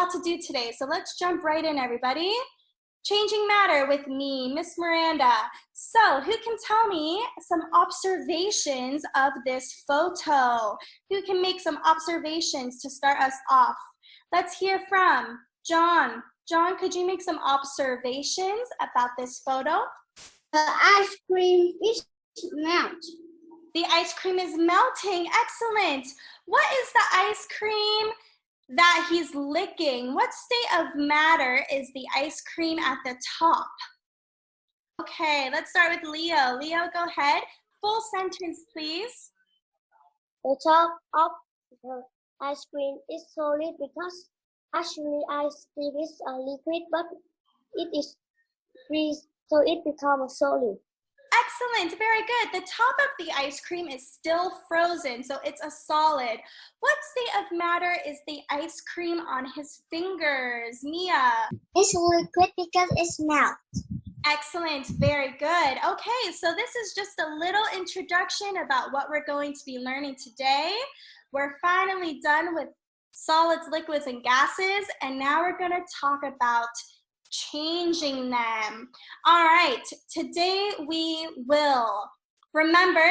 lot to do today, so let's jump right in, everybody. Changing matter with me, Miss Miranda. So who can tell me some observations of this photo? Who can make some observations to start us off? Let's hear from John. John, could you make some observations about this photo? The ice cream is melting. The ice cream is melting. Excellent. What is the ice cream that he's licking? What state of matter is the ice cream at the top? Okay, let's start with Leo. Leo, go ahead. Full sentence, please. The top of the ice cream is solid because actually ice cream is a liquid, but it is freeze, so it becomes solid. Excellent, very good. The top of the ice cream is still frozen, so it's a solid. What state of matter is the ice cream on his fingers? Mia? It's liquid because it's melt. Excellent, very good. Okay, so this is just a little introduction about what we're going to be learning today. We're finally done with solids, liquids, and gases, and now we're going to talk about changing them. All right, today we will remember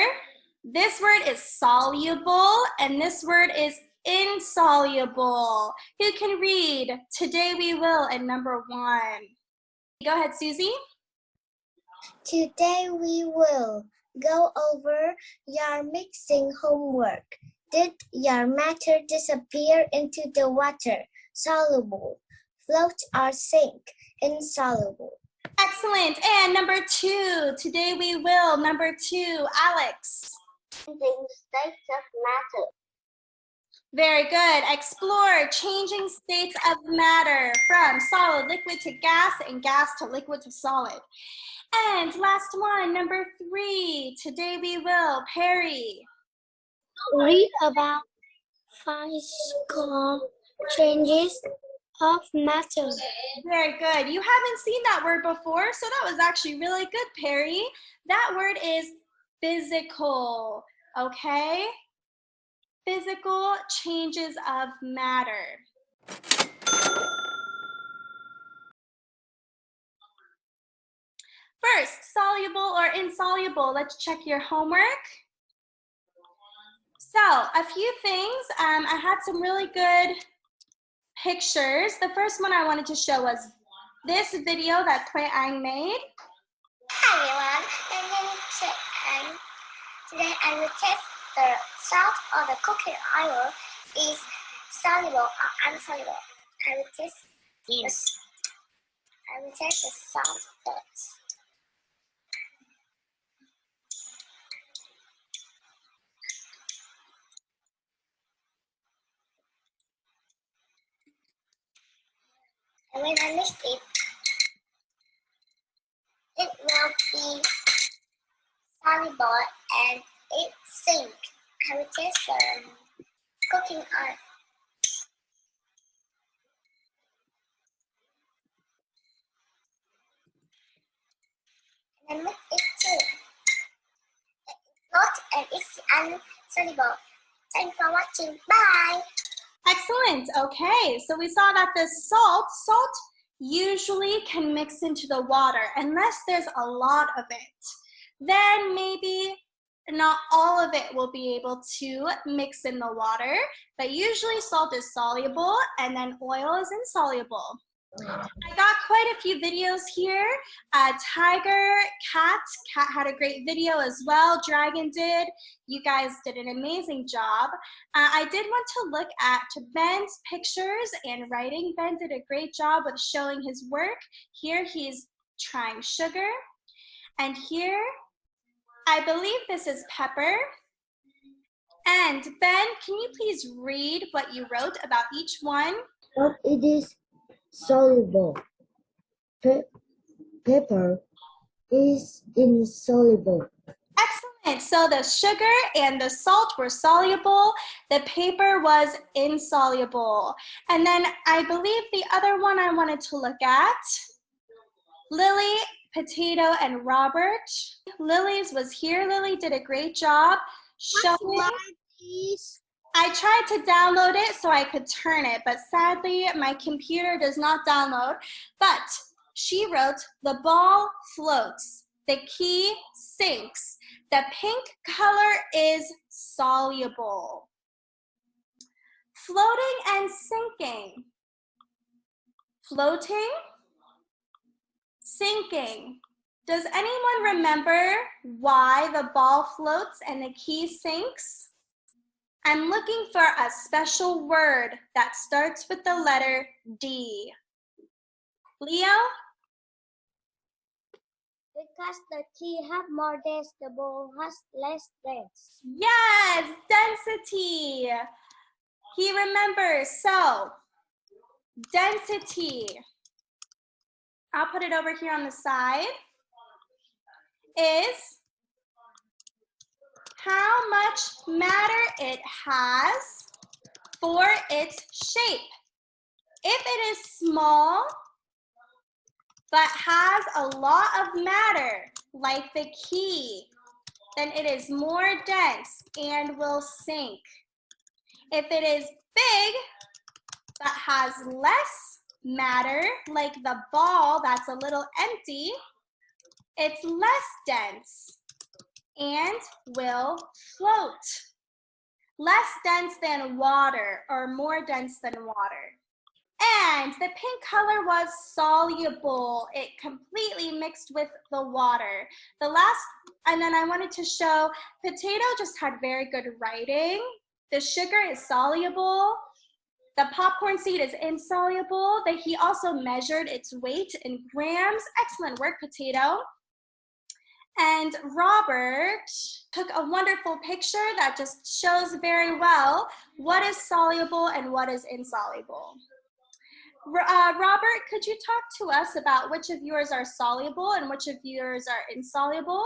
this word is soluble and this word is insoluble. Who can read today we will and number 1? Go ahead, Susie. Today we will go over your mixing homework. Did your matter disappear into the water? Soluble. Float or sink? Insoluble. Excellent. And number 2, today we will. Number 2, Alex. Changing states of matter. Very good. Explore changing states of matter from solid, liquid to gas, and gas to liquid to solid. And last one, number 3, today we will. Perry. Read about physical changes of matter. Very good. You haven't seen that word before, so that was actually really good, Perry. That word is physical, okay? Physical changes of matter. First, soluble or insoluble. Let's check your homework. So, a few things. I had some really good pictures. The first one I wanted to show was this video that Quay Ang made. Hi everyone, my name is Quay Ang. Today I will test the salt or the cooking oil is soluble or insoluble. I will test the salt first. And when I mix it, it will be soluble and it sink. I will test the cooking oil. And I mix it too. It's not and it's insoluble. Thanks for watching. Bye. Excellent. Okay, so we saw that the salt usually can mix into the water unless there's a lot of it. Then maybe not all of it will be able to mix in the water, but usually salt is soluble and then oil is insoluble. I got quite a few videos here. Tiger, Cat had a great video as well. Dragon did. You guys did an amazing job. I did want to look at Ben's pictures and writing. Ben did a great job with showing his work. Here he's trying sugar. And here, I believe this is pepper. And Ben, can you please read what you wrote about each one? It is soluble. Pepper is insoluble. Excellent. So the sugar and the salt were soluble. The paper was insoluble. And then I believe the other one I wanted to look at, Lily, Potato, and Robert. Lily's was here. Lily did a great job showing. I tried to download it so I could turn it, but sadly my computer does not download. But she wrote, the ball floats, the key sinks, the pink color is soluble. Floating and sinking. Floating, sinking. Does anyone remember why the ball floats and the key sinks? I'm looking for a special word that starts with the letter D. Leo? Because the key have more dense, the ball has less dense. Yes, density. He remembers. So, density. I'll put it over here on the side. Is how much matter it has for its shape. If it is small, but has a lot of matter, like the key, then it is more dense and will sink. If it is big, but has less matter, like the ball that's a little empty, it's less dense and will float. Less dense than water or more dense than water. And the pink color was soluble. It completely mixed with the water. And then I wanted to show, potato just had very good writing. The sugar is soluble. The popcorn seed is insoluble. He also measured its weight in grams. Excellent work, potato. And Robert took a wonderful picture that just shows very well what is soluble and what is insoluble. Robert, could you talk to us about which of yours are soluble and which of yours are insoluble?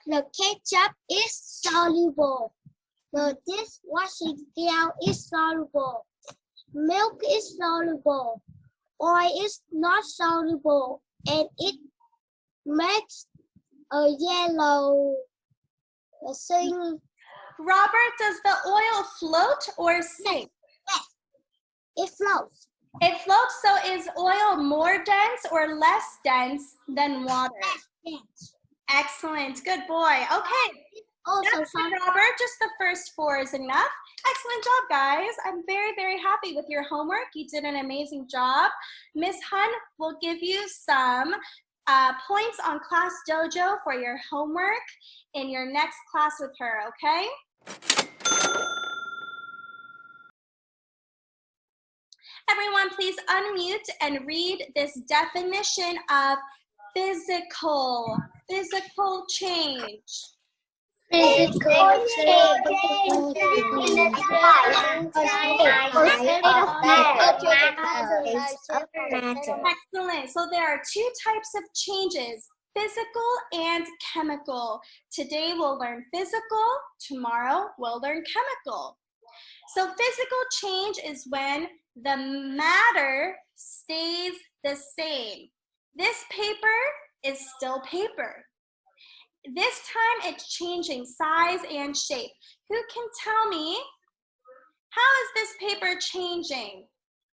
The ketchup is soluble. The dishwashing gel is soluble. Milk is soluble. Oil is not soluble, and it makes a yellow thing. Robert, does the oil float or sink? Yes, it floats. It floats, so is oil more dense or less dense than water? Less dense. Excellent, good boy. Okay, that's good, Robert. Just the first 4 is enough. Excellent job, guys. I'm very, very happy with your homework. You did an amazing job. Miss Hun will give you some points on Class Dojo for your homework in your next class with her, okay? Everyone, please unmute and read this definition of physical change. Physical change. Excellent. So there are 2 types of changes, physical and chemical. Today we'll learn physical, tomorrow we'll learn chemical. So physical change is when the matter stays the same. This paper is still paper. This time it's changing size and shape. Who can tell me, how is this paper changing?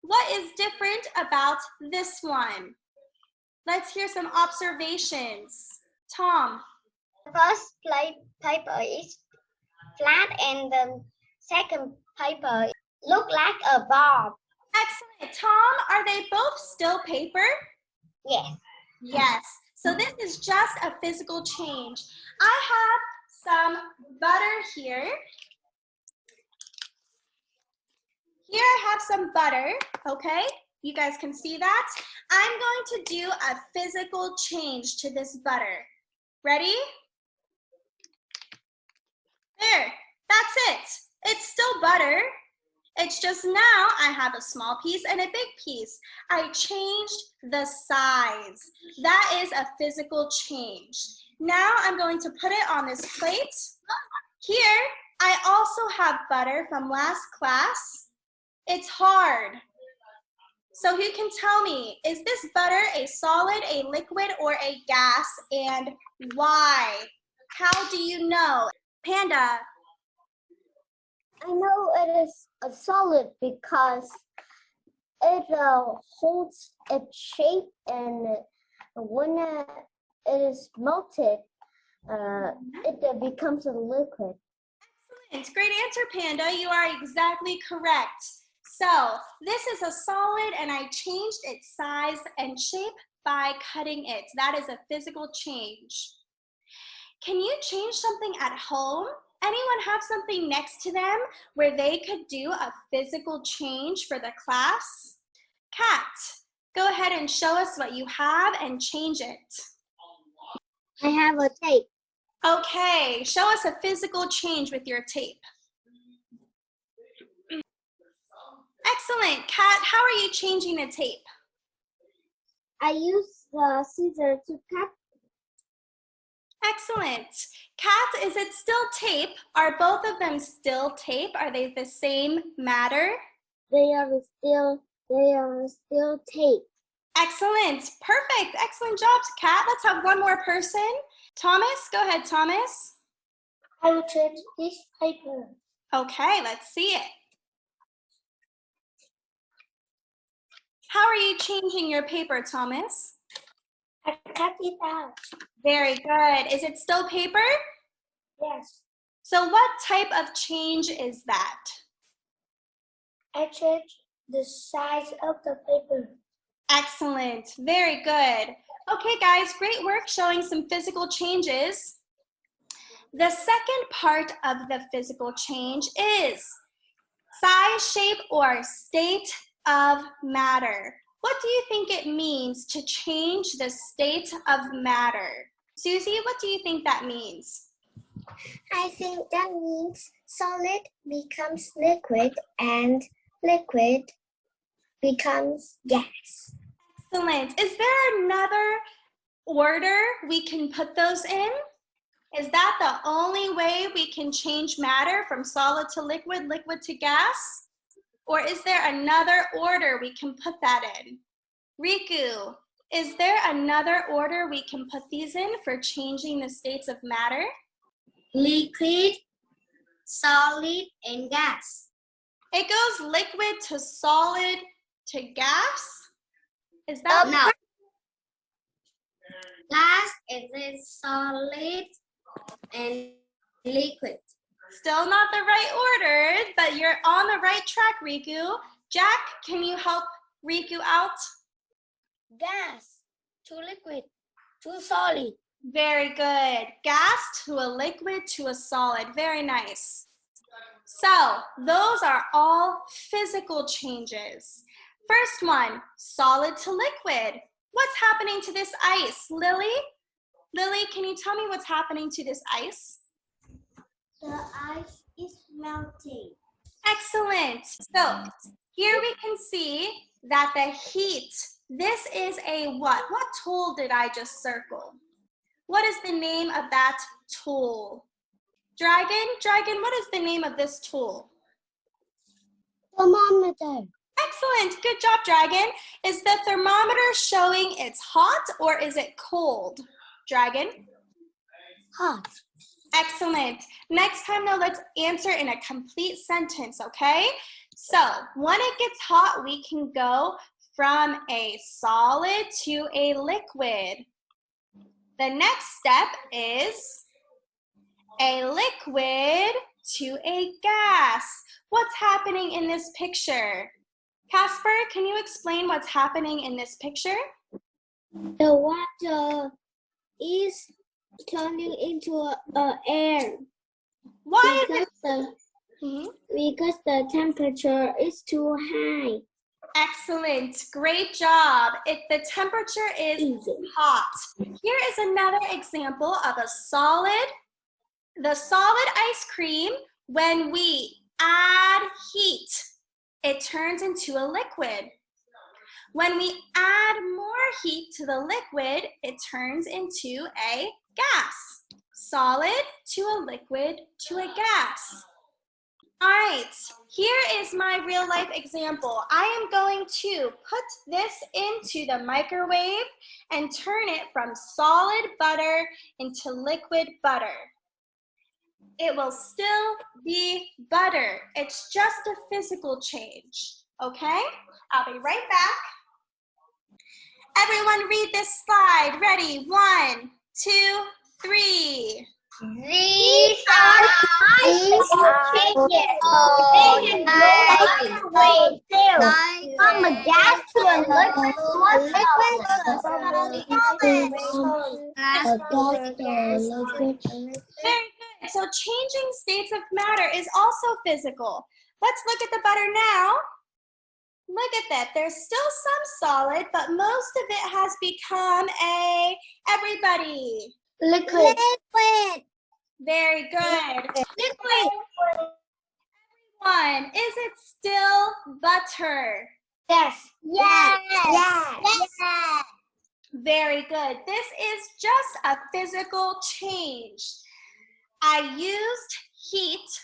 What is different about this one? Let's hear some observations. Tom. The first paper is flat and the second paper look like a ball. Excellent. Tom, are they both still paper? Yes. Yes. So this is just a physical change. I have some butter here. Here I have some butter, okay? You guys can see that. I'm going to do a physical change to this butter. Ready? There, that's it. It's still butter. It's just now I have a small piece and a big piece. I changed the size. That is a physical change. Now I'm going to put it on this plate. Here, I also have butter from last class. It's hard. So who can tell me, is this butter a solid, a liquid, or a gas, and why? How do you know? Panda. I know it is a solid because it holds its shape, and when it is melted, it becomes a liquid. Excellent. Great answer, Panda. You are exactly correct. So this is a solid, and I changed its size and shape by cutting it. That is a physical change. Can you change something at home? Anyone have something next to them where they could do a physical change for the class? Kat, go ahead and show us what you have and change it. I have a tape. Okay, show us a physical change with your tape. Excellent. Kat, how are you changing the tape? I use the scissors to cut. Excellent. Kat, is it still tape? Are both of them still tape? Are they the same matter? They are still tape. Excellent. Perfect. Excellent job, Kat. Let's have one more person. Thomas, go ahead, Thomas. I will change this paper. Okay, let's see it. How are you changing your paper, Thomas? I cut it out. Very good. Is it still paper? Yes. So what type of change is that? I change the size of the paper. Excellent. Very good. Okay, guys, great work showing some physical changes. The second part of the physical change is size, shape, or state of matter. What do you think it means to change the state of matter? Susie, what do you think that means? I think that means solid becomes liquid and liquid becomes gas. Excellent. Is there another order we can put those in? Is that the only way we can change matter from solid to liquid, liquid to gas? Or is there another order we can put that in? Riku, is there another order we can put these in for changing the states of matter? Liquid, solid, and gas. It goes liquid to solid to gas? Is that no? Gas is solid and liquid. Still not the right order, but you're on the right track, Riku. Jack, can you help Riku out? Gas to liquid to solid. Very good. Gas to a liquid to a solid. Very nice. So those are all physical changes. First one, solid to liquid. What's happening to this ice? Lily? Lily, can you tell me what's happening to this ice? The ice is melting. Excellent. So here we can see that the heat, this is a what? What tool did I just circle? What is the name of that tool? Dragon, what is the name of this tool? Thermometer. Excellent, good job, Dragon. Is the thermometer showing it's hot or is it cold? Dragon? Hot. Excellent. Next time though, let's answer in a complete sentence, okay? So when it gets hot, we can go from a solid to a liquid. The next step is a liquid to a gas. What's happening in this picture? Casper, can you explain what's happening in this picture? The water is turning into air. Why is it? Because the temperature is too high. Excellent, great job. If the temperature is hot. Here is another example of a solid. The solid ice cream, when we add heat, it turns into a liquid. When we add more heat to the liquid, it turns into a gas. Solid to a liquid to a gas. All right, here is my real life example. I am going to put this into the microwave and turn it from solid butter into liquid butter. it will still be butter. It's just a physical change, okay? I'll be right back. Everyone read this slide. Ready? 1, 2, 3. These are chickens. From a gas to a liquid Very good. So changing states of matter is also physical. Let's look at the butter now. Look at that. There's still some solid, but most of it has become everybody. Liquid. Very good. Liquid. Everyone, is it still butter? Yes. Yes. Yes. Very good. This is just a physical change. I used heat.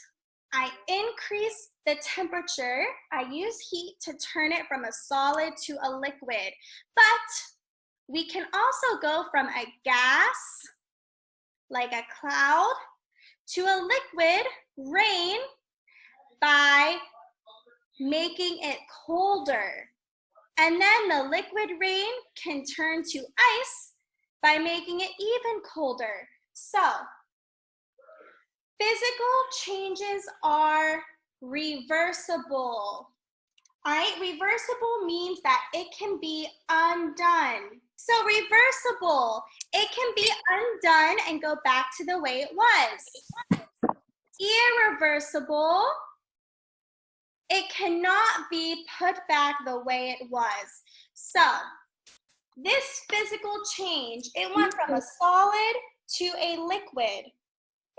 I increased the temperature. I used heat to turn it from a solid to a liquid. But we can also go from a gas, like a cloud, to a liquid, rain, by making it colder. And then the liquid rain can turn to ice by making it even colder. So, physical changes are reversible. All right, reversible means that it can be undone. So reversible, it can be undone and go back to the way it was. Irreversible, it cannot be put back the way it was. So this physical change, it went from a solid to a liquid.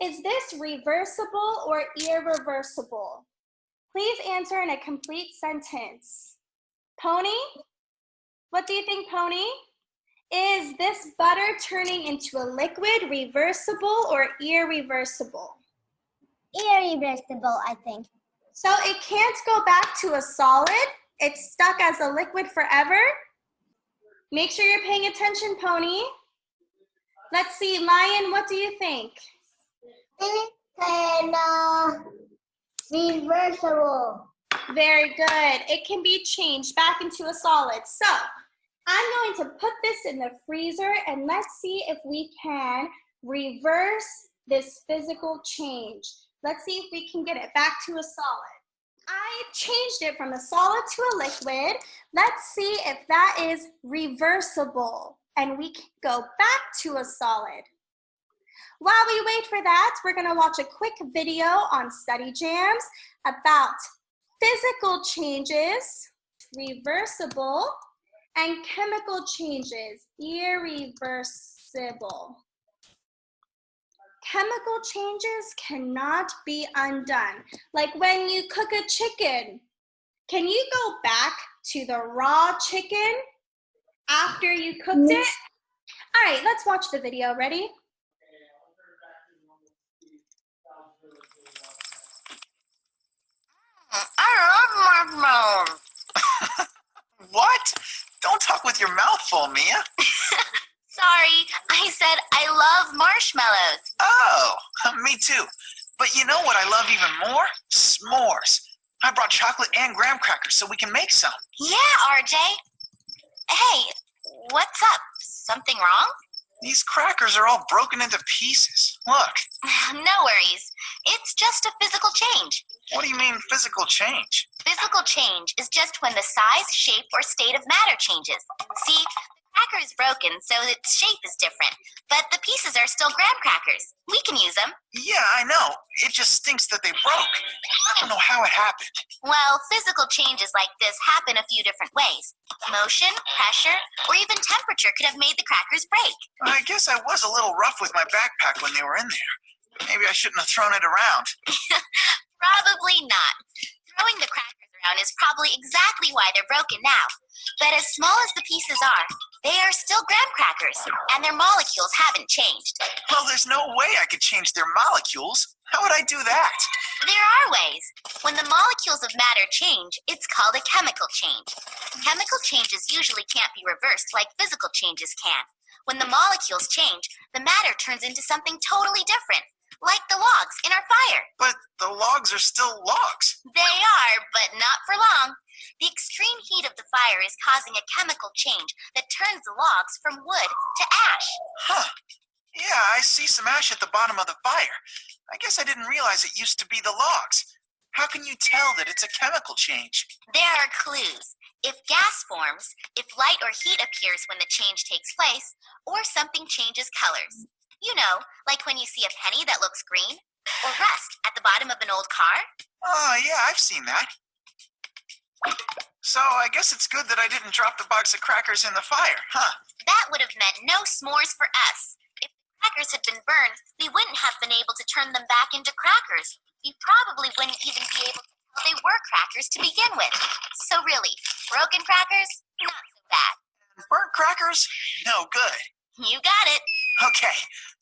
Is this reversible or irreversible? Please answer in a complete sentence. Pony? What do you think, Pony? Is this butter turning into a liquid reversible or irreversible? Irreversible, I think. So it can't go back to a solid. It's stuck as a liquid forever. Make sure you're paying attention, Pony. Let's see, Lion, what do you think? Reversible. Very good. It can be changed back into a solid. So I'm going to put this in the freezer and let's see if we can reverse this physical change. Let's see if we can get it back to a solid. I changed it from a solid to a liquid. Let's see if that is reversible and we can go back to a solid. While we wait for that, we're going to watch a quick video on Study Jams about physical changes, reversible, and chemical changes, irreversible. Chemical changes cannot be undone. Like when you cook a chicken, can you go back to the raw chicken after you cooked it? All right, let's watch the video. Ready? I love marshmallows. What? Don't talk with your mouth full, Mia. Sorry, I said I love marshmallows. Oh, me too. But you know what I love even more? S'mores. I brought chocolate and graham crackers so we can make some. Yeah, RJ. Hey, what's up? Something wrong? These crackers are all broken into pieces. Look. No worries. It's just a physical change. What do you mean physical change? Physical change is just when the size, shape, or state of matter changes. See, the cracker is broken, so its shape is different, but the pieces are still graham crackers. We can use them. Yeah, I know. It just stinks that they broke. I don't know how it happened. Well, physical changes like this happen a few different ways. Motion, pressure, or even temperature could have made the crackers break. I guess I was a little rough with my backpack when they were in there. Maybe I shouldn't have thrown it around. Probably not. Throwing the crackers around is probably exactly why they're broken now. But as small as the pieces are, they are still graham crackers, and their molecules haven't changed. Well, there's no way I could change their molecules. How would I do that? There are ways. When the molecules of matter change, it's called a chemical change. Chemical changes usually can't be reversed like physical changes can. When the molecules change, the matter turns into something totally different. like the logs in our fire. But the logs are still logs. They are, but not for long. The extreme heat of the fire is causing a chemical change that turns the logs from wood to ash. Huh. Yeah, I see some ash at the bottom of the fire. I guess I didn't realize it used to be the logs. How can you tell that it's a chemical change? There are clues. If gas forms, if light or heat appears when the change takes place, or something changes colors. You know, like when you see a penny that looks green, or rust at the bottom of an old car. Oh, yeah, I've seen that. So I guess it's good that I didn't drop the box of crackers in the fire, huh? That would have meant no s'mores for us. If the crackers had been burned, we wouldn't have been able to turn them back into crackers. We probably wouldn't even be able to tell they were crackers to begin with. So really, broken crackers, not so bad. Burnt crackers? No good. You got it. Okay,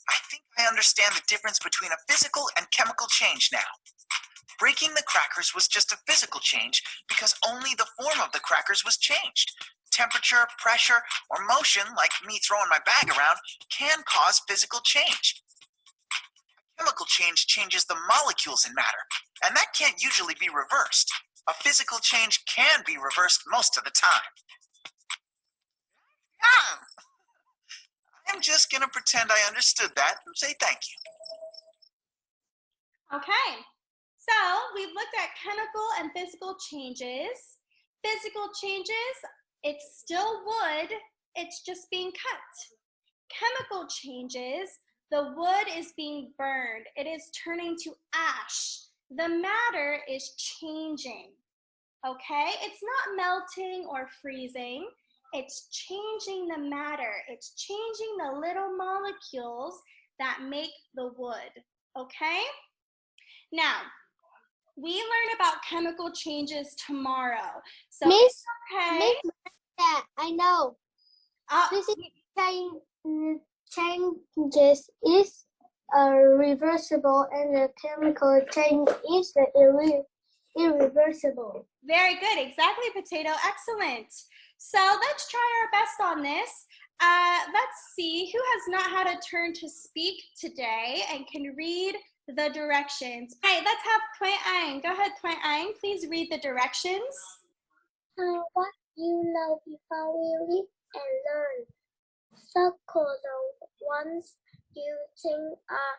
I think I understand the difference between a physical and chemical change now. Breaking the crackers was just a physical change because only the form of the crackers was changed. Temperature, pressure, or motion, like me throwing my bag around, can cause physical change. A chemical change changes the molecules in matter, and that can't usually be reversed. A physical change can be reversed most of the time. I'm just going to pretend I understood that and say thank you. Okay, so we've looked at chemical and physical changes. Physical changes, it's still wood, it's just being cut. Chemical changes, the wood is being burned. It is turning to ash. The matter is changing, okay? It's not melting or freezing. It's changing the matter. It's changing the little molecules that make the wood, okay? Now, we learn about chemical changes tomorrow. So Miss, it's okay. Miss, yeah, I know. Physical changes is reversible and the chemical change is irreversible. Very good. Exactly, Potato. Excellent. So let's try our best on this. Let's see who has not had a turn to speak today and can read the directions. All right, let's have Thuy Anh. Go ahead, Thuy Anh. Please read the directions. What you know before we read and learn. Circle the ones you think are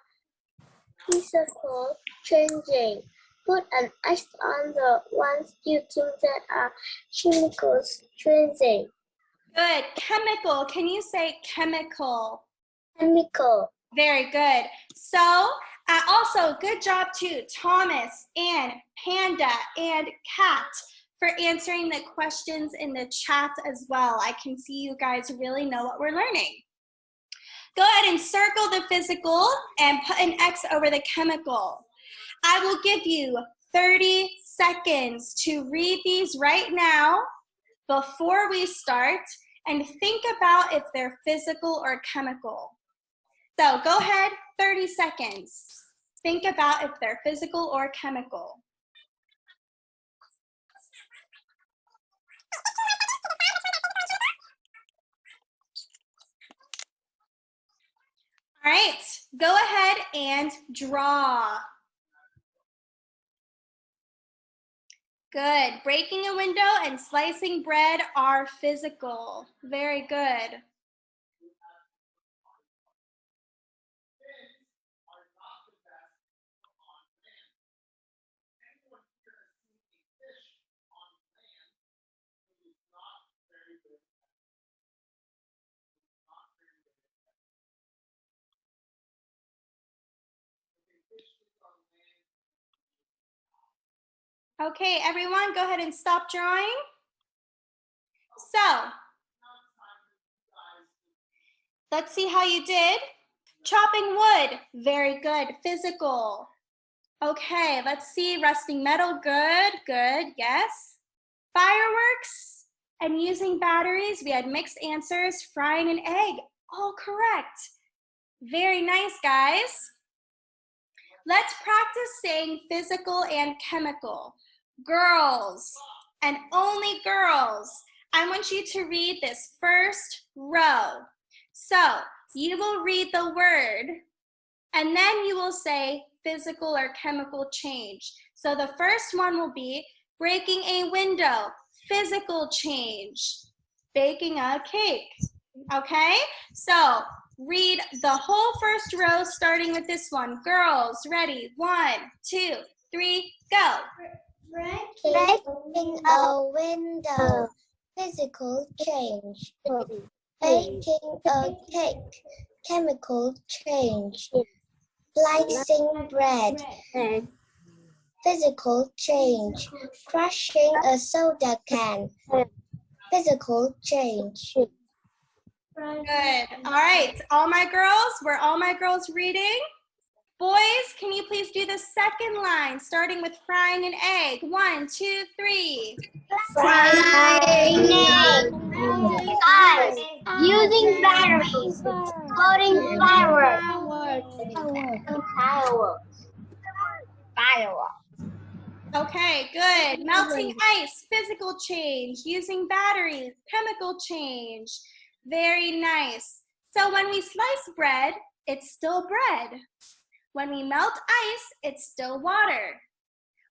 physical changing. Put an X on the ones you think that are chemicals changing. Good. Chemical. Can you say chemical? Chemical. Very good. So also, good job too, Thomas and Panda and Kat, for answering the questions in the chat as well. I can see you guys really know what we're learning. Go ahead and circle the physical and put an X over the chemical. I will give you 30 seconds to read these right now before we start and think about if they're physical or chemical. So go ahead, 30 seconds. Think about if they're physical or chemical. All right, go ahead and draw. Good. Breaking a window and slicing bread are physical. Very good. Okay, everyone, go ahead and stop drawing. So, let's see how you did. Chopping wood, very good. Physical. Okay, let's see. Rusting metal, good, good, yes. Fireworks and using batteries, we had mixed answers. Frying an egg, all correct. Very nice, guys. Let's practice saying physical and chemical. Girls, and only girls. I want you to read this first row. So you will read the word And then you will say physical or chemical change. So the first one will be breaking a window, physical change. Baking a cake, okay? So read the whole first row starting with this one. Girls, ready? 1, 2, 3, go. Breaking a window, physical change. Baking a cake, chemical change. Slicing bread, physical change. Crushing a soda can, physical change. Good. All right. All my girls, were all my girls reading? Boys, can you please do the second line, starting with frying an egg? 1, 2, 3. Frying egg. Using batteries. Floating fireworks. Okay, good. Melting ice, physical change. Using batteries, chemical change. Very nice. So when we slice bread, it's still bread. When we melt ice, it's still water.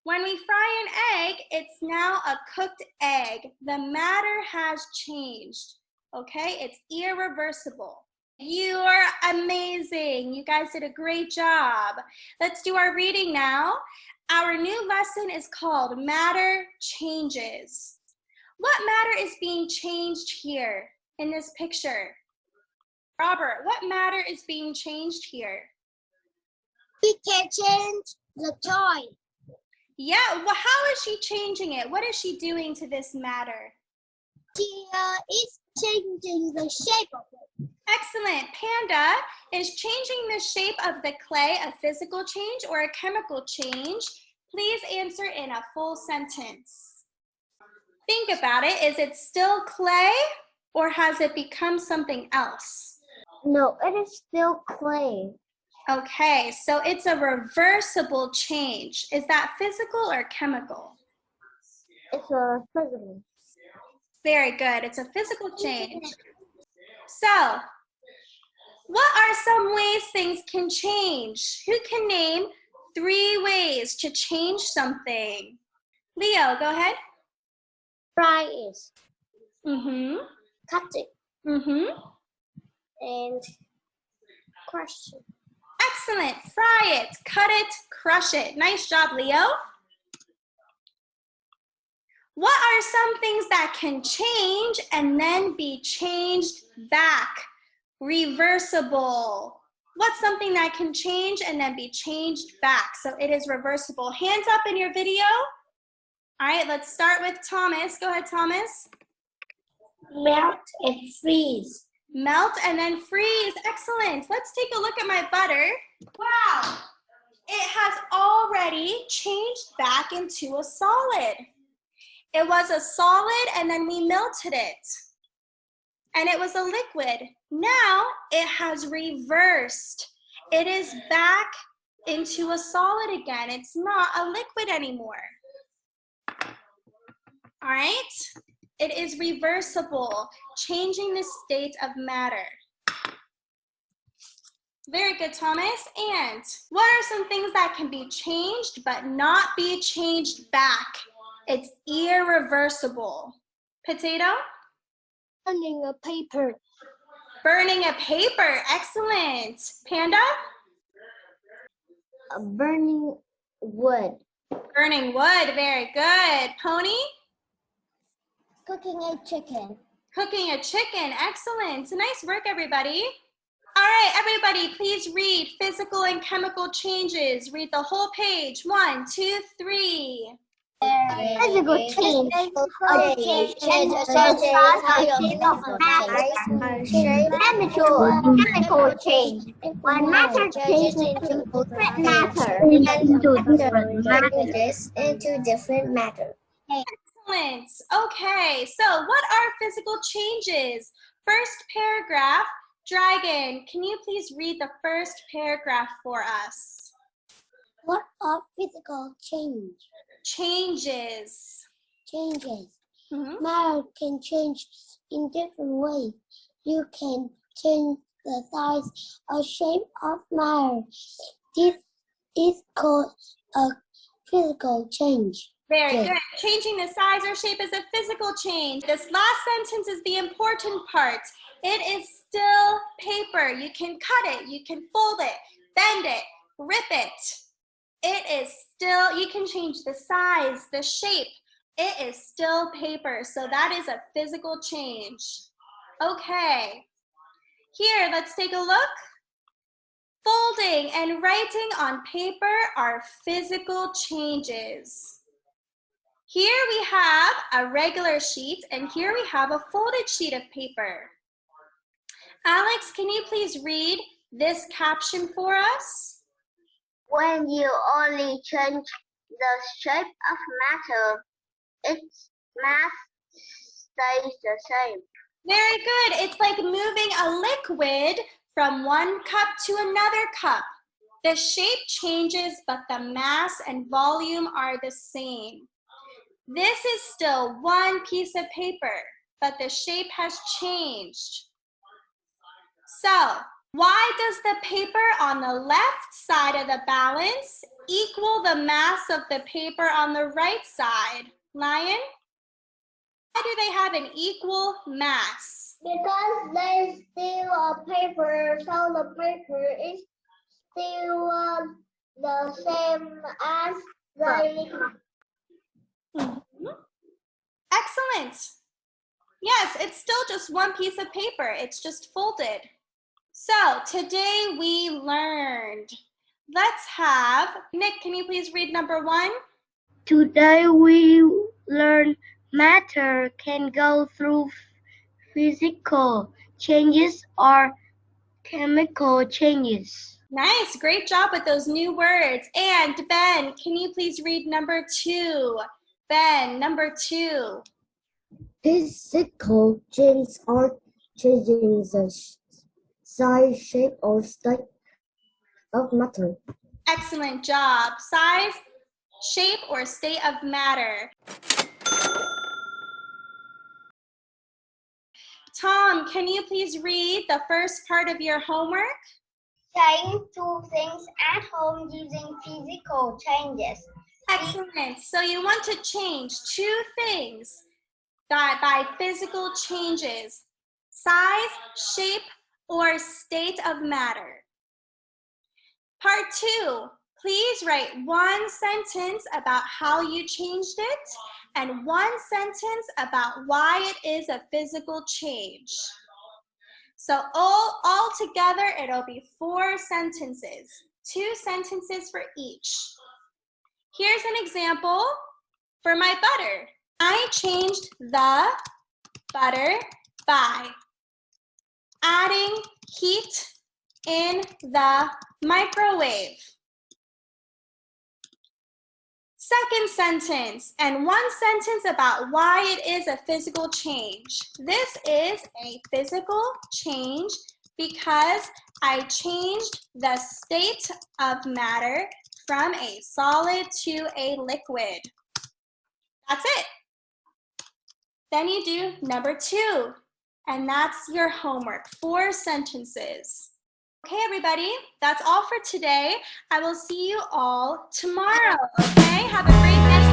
When we fry an egg, it's now a cooked egg. The matter has changed, okay? It's irreversible. You're amazing. You guys did a great job. Let's do our reading now. Our new lesson is called Matter Changes. What matter is being changed here in this picture? Robert, what matter is being changed here? We can change the toy. Yeah, well, how is she changing it? What is she doing to this matter? She is changing the shape of it. Excellent. Panda is changing the shape of the clay, a physical change or a chemical change. Please answer in a full sentence. Think about it. Is it still clay or has it become something else? No, it is still clay. Okay, so it's a reversible change. Is that physical or chemical? It's a physical. Very good. It's a physical change. So, what are some ways things can change? Who can name 3 ways to change something? Leo, go ahead. Fry it. Cut it. And crush it. Excellent. Fry it, cut it, crush it. Nice job, Leo. What are some things that can change and then be changed back? Reversible. What's something that can change and then be changed back? So it is reversible. Hands up in your video. All right, let's start with Thomas. Go ahead, Thomas. Melt and freeze. Melt and then freeze. Excellent. Let's take a look at my butter. Wow. It has already changed back into a solid. It was a solid and then we melted it. And it was a liquid. Now it has reversed. It is back into a solid again. It's not a liquid anymore. All right? It is reversible, changing the state of matter. Very good, Thomas. And what are some things that can be changed but not be changed back? It's irreversible. Potato? Burning a paper. Burning a paper. Excellent. Panda? Burning wood. Burning wood. Very good. Pony? Cooking a chicken. Cooking a chicken. Excellent. Nice work, everybody. All right, everybody, please read physical and chemical changes. Read the whole page. 1, 2, 3. Physical change. Chemical change. When matter changes into different matter. Into different matter. Excellent. Okay, so what are physical changes? First paragraph. Dragon, can you please read the first paragraph for us? What are physical change? Changes. Matter can change in different ways. You can change the size or shape of matter. This is called a physical change. Very Yes. good. Changing the size or shape is a physical change. This last sentence is the important part. It is still paper. You can cut it, you can fold it, bend it, rip it. It is still, you can change the size, the shape. It is still paper. So that is a physical change. Okay. Here, let's take a look. Folding and writing on paper are physical changes. Here we have a regular sheet, and here we have a folded sheet of paper. Alex, can you please read this caption for us? When you only change the shape of matter, its mass stays the same. Very good. It's like moving a liquid from one cup to another cup. The shape changes, but the mass and volume are the same. This is still one piece of paper, but the shape has changed. So, why does the paper on the left side of the balance equal the mass of the paper on the right side? Lion? Why do they have an equal mass? Because there's still a paper, so the paper is still the same as the liquid. Excellent. Yes, it's still just one piece of paper. It's just folded. So today we learned. Let's have, Nick, can you please read number 1? Today we learn matter can go through physical changes or chemical changes. Nice, great job with those new words. And Ben, can you please read number 2? Ben, number 2. Physical changes are changing the size, shape, or state of matter. Excellent job. Size, shape, or state of matter. Tom, can you please read the first part of your homework? Change two things at home using physical changes. Excellent. So you want to change 2 things by physical changes: size, shape, or state of matter. Part 2, please write 1 sentence about how you changed it and 1 sentence about why it is a physical change. So all together, it'll be 4 sentences, 2 sentences for each. Here's an example for my butter. I changed the butter by adding heat in the microwave. Second sentence, and 1 sentence about why it is a physical change. This is a physical change because I changed the state of matter from a solid to a liquid. That's it. Then you do number 2, and that's your homework, 4 sentences. Okay, everybody, that's all for today. I will see you all tomorrow, okay? Have a great day.